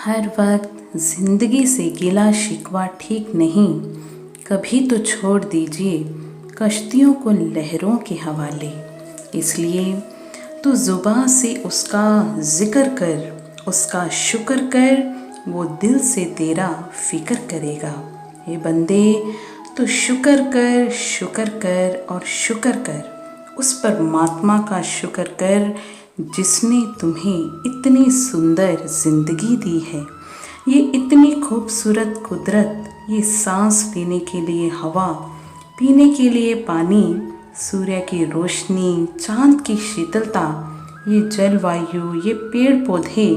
हर वक्त जिंदगी से गिला शिकवा ठीक नहीं। कभी तो छोड़ दीजिए कश्तियों को लहरों के हवाले। इसलिए तो जुबां से उसका जिक्र कर, उसका शुक्र कर, वो दिल से तेरा फिक्र करेगा। ये बंदे तो शुक्र कर और शुक्र कर उस परमात्मा का शुक्र कर जिसने तुम्हें इतनी सुंदर जिंदगी दी है। ये इतनी खूबसूरत कुदरत, ये सांस लेने के लिए हवा, पीने के लिए पानी, सूर्य की रोशनी, चांद की शीतलता, ये जलवायु, ये पेड़ पौधे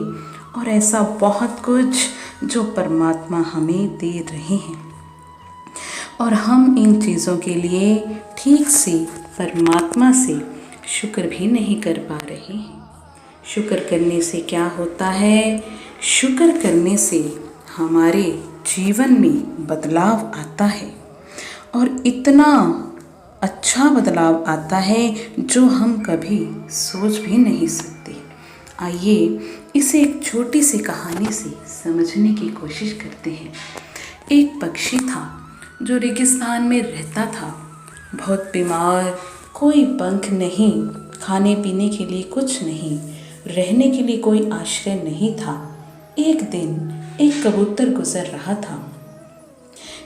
और ऐसा बहुत कुछ जो परमात्मा हमें दे रहे हैं। और हम इन चीज़ों के लिए ठीक से परमात्मा से शुक्र भी नहीं कर पा रहे हैं। शुक्र करने से क्या होता है? शुक्र करने से हमारे जीवन में बदलाव आता है और इतना अच्छा बदलाव आता है जो हम कभी सोच भी नहीं सकते। आइए इसे एक छोटी सी कहानी से समझने की कोशिश करते हैं। एक पक्षी था जो रेगिस्तान में रहता था, बहुत बीमार, कोई पंख नहीं, खाने पीने के लिए कुछ नहीं, रहने के लिए कोई आश्रय नहीं था। एक दिन एक कबूतर गुजर रहा था,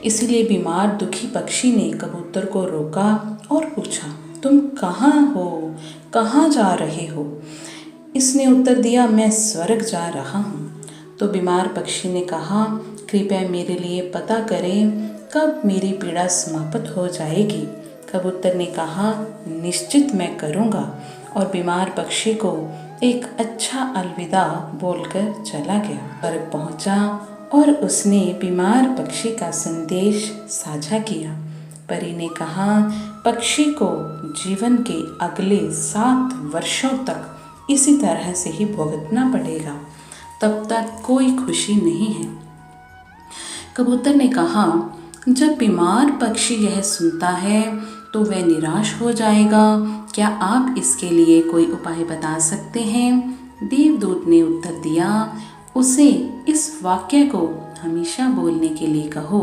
इसलिए बीमार दुखी पक्षी ने कबूतर को रोका और पूछा, तुम कहाँ हो, कहाँ जा रहे हो? इसने उत्तर दिया, मैं स्वर्ग जा रहा हूँ। तो बीमार पक्षी ने कहा, कृपया मेरे लिए पता करें कब मेरी पीड़ा समाप्त हो जाएगी। कबूतर ने कहा, निश्चित मैं करूँगा। और बीमार पक्षी को एक अच्छा अलविदा बोलकर चला गया। स्वर्ग पहुँचा और उसने बीमार पक्षी का संदेश साझा किया। परी ने कहा, पक्षी को जीवन के अगले 7 वर्षों तक इसी तरह से ही भुगतना पड़ेगा, तब तक कोई खुशी नहीं है। कबूतर ने कहा, जब बीमार पक्षी यह सुनता है तो वह निराश हो जाएगा। क्या आप इसके लिए कोई उपाय बता सकते हैं? देवदूत ने उत्तर दिया, उसे इस वाक्य को हमेशा बोलने के लिए कहो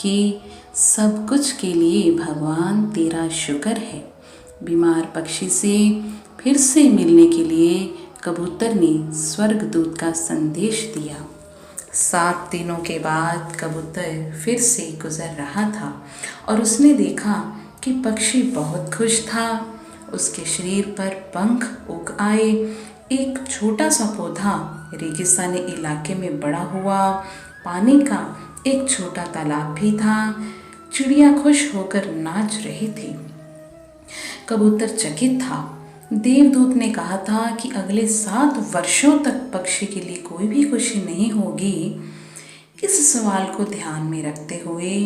कि सब कुछ के लिए भगवान तेरा शुक्र है। बीमार पक्षी से फिर से मिलने के लिए कबूतर ने स्वर्गदूत का संदेश दिया। 7 दिनों के बाद कबूतर फिर से गुजर रहा था और उसने देखा कि पक्षी बहुत खुश था। उसके शरीर पर पंख उग आए। एक छोटा सा पौधा रेगिस्तानी इलाके में बड़ा हुआ। पानी का एक छोटा तालाब भी था। चिड़िया खुश होकर नाच रही थी। कबूतर चकित था। देवदूत ने कहा था कि अगले 7 वर्षों तक पक्षी के लिए कोई भी खुशी नहीं होगी। इस सवाल को ध्यान में रखते हुए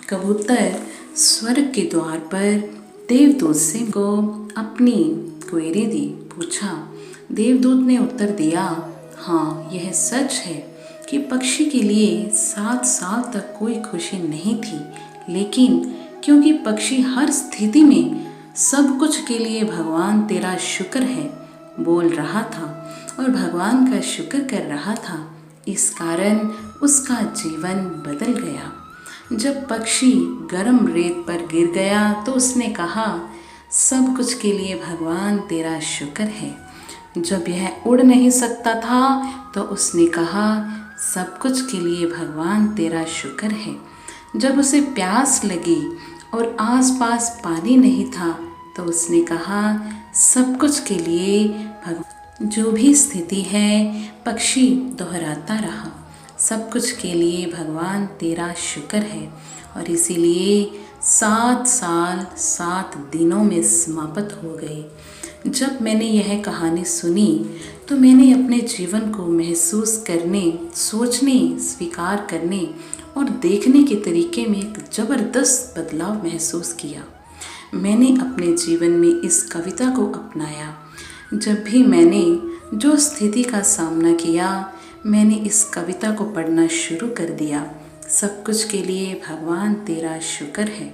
कबूतर स्वर्ग के द्वार पर देवदूत से को अपनी क्वेरी दी। पूछा। देवदूत ने उत्तर दिया, हाँ, यह सच है कि पक्षी के लिए 7 साल तक कोई खुशी नहीं थी, लेकिन क्योंकि पक्षी हर स्थिति में सब कुछ के लिए भगवान तेरा शुक्र है बोल रहा था और भगवान का शुक्र कर रहा था, इस कारण उसका जीवन बदल गया। जब पक्षी गर्म रेत पर गिर गया तो उसने कहा, सब कुछ के लिए भगवान तेरा शुक्र है। जब यह उड़ नहीं सकता था तो उसने कहा, सब कुछ के लिए भगवान तेरा शुक्र है। जब उसे प्यास लगी और आसपास पानी नहीं था तो उसने कहा, सब कुछ के लिए भगवान। जो भी स्थिति है, पक्षी दोहराता रहा, सब कुछ के लिए भगवान तेरा शुक्र है। और इसीलिए 7 साल 7 दिनों में समाप्त हो गए। जब मैंने यह कहानी सुनी तो मैंने अपने जीवन को महसूस करने, सोचने, स्वीकार करने और देखने के तरीके में एक ज़बरदस्त बदलाव महसूस किया। मैंने अपने जीवन में इस कविता को अपनाया। जब भी मैंने जो स्थिति का सामना किया, मैंने इस कविता को पढ़ना शुरू कर दिया। सब कुछ के लिए भगवान तेरा शुक्र है।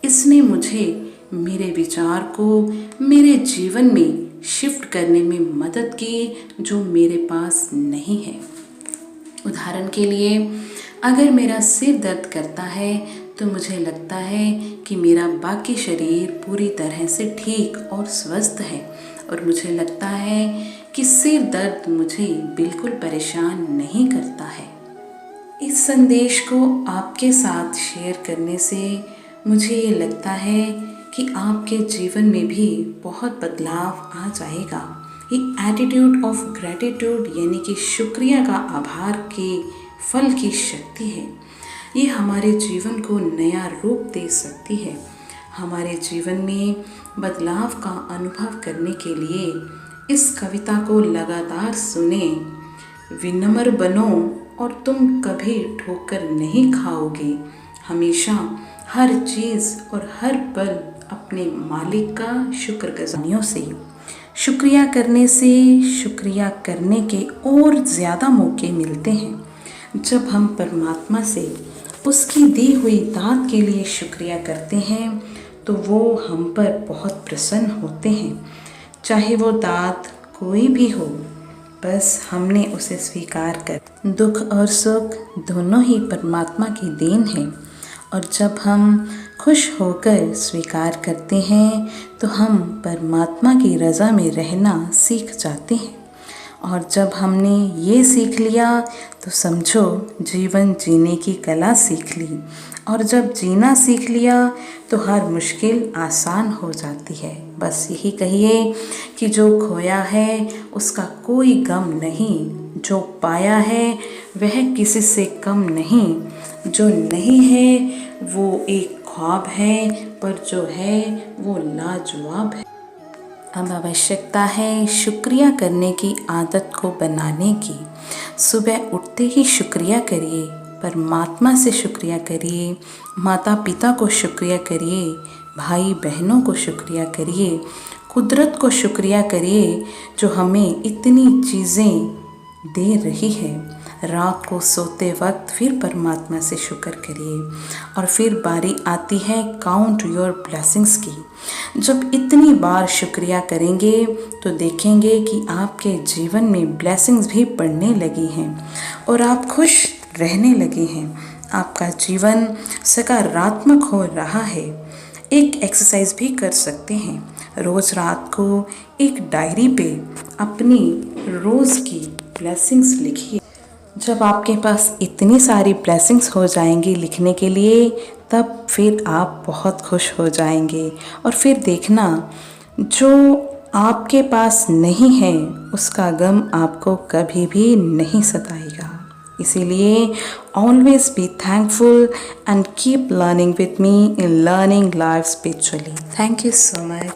इसने मुझे मेरे विचार को मेरे जीवन में शिफ्ट करने में मदद की जो मेरे पास नहीं है। उदाहरण के लिए, अगर मेरा सिर दर्द करता है तो मुझे लगता है कि मेरा बाकी शरीर पूरी तरह से ठीक और स्वस्थ है, और मुझे लगता है कि सिर दर्द मुझे बिल्कुल परेशान नहीं करता है। इस संदेश को आपके साथ शेयर करने से मुझे ये लगता है कि आपके जीवन में भी बहुत बदलाव आ जाएगा। ये एटीट्यूड ऑफ ग्रैटिट्यूड यानी कि शुक्रिया का आभार के फल की शक्ति है। ये हमारे जीवन को नया रूप दे सकती है। हमारे जीवन में बदलाव का अनुभव करने के लिए इस कविता को लगातार सुने। विनम्र बनो और तुम कभी ठोकर नहीं खाओगे। हमेशा हर चीज़ और हर पल अपने मालिक का शुक्रगुजारियों से। शुक्रिया करने से शुक्रिया करने के और ज़्यादा मौके मिलते हैं। जब हम परमात्मा से उसकी दी हुई दात के लिए शुक्रिया करते हैं तो वो हम पर बहुत प्रसन्न होते हैं। चाहे वो दात कोई भी हो, बस हमने उसे स्वीकार कर। दुख और सुख दोनों ही परमात्मा की देन है, और जब हम खुश होकर स्वीकार करते हैं तो हम परमात्मा की रज़ा में रहना सीख जाते हैं। और जब हमने ये सीख लिया तो समझो जीवन जीने की कला सीख ली, और जब जीना सीख लिया तो हर मुश्किल आसान हो जाती है। बस यही कहिए कि जो खोया है उसका कोई गम नहीं, जो पाया है वह किसी से कम नहीं, जो नहीं है वो एक ख्वाब है, पर जो है वो लाजवाब है। अब आवश्यकता है शुक्रिया करने की आदत को बनाने की। सुबह उठते ही शुक्रिया करिए, परमात्मा से शुक्रिया करिए, माता पिता को शुक्रिया करिए, भाई बहनों को शुक्रिया करिए, कुदरत को शुक्रिया करिए जो हमें इतनी चीज़ें दे रही है। रात को सोते वक्त फिर परमात्मा से शुक्र करिए, और फिर बारी आती है काउंट योर ब्लेसिंग्स की। जब इतनी बार शुक्रिया करेंगे तो देखेंगे कि आपके जीवन में ब्लेसिंग्स भी बढ़ने लगी हैं और आप खुश रहने लगे हैं। आपका जीवन सकारात्मक हो रहा है। एक एक्सरसाइज भी कर सकते हैं। रोज़ रात को एक डायरी पे अपनी रोज़ की ब्लेसिंग्स लिखिए। जब आपके पास इतनी सारी ब्लेसिंग्स हो जाएंगी लिखने के लिए, तब फिर आप बहुत खुश हो जाएंगे, और फिर देखना जो आपके पास नहीं है उसका गम आपको कभी भी नहीं सताएगा। इसीलिए always be thankful and keep learning with me in learning life spiritually. Thank you so much.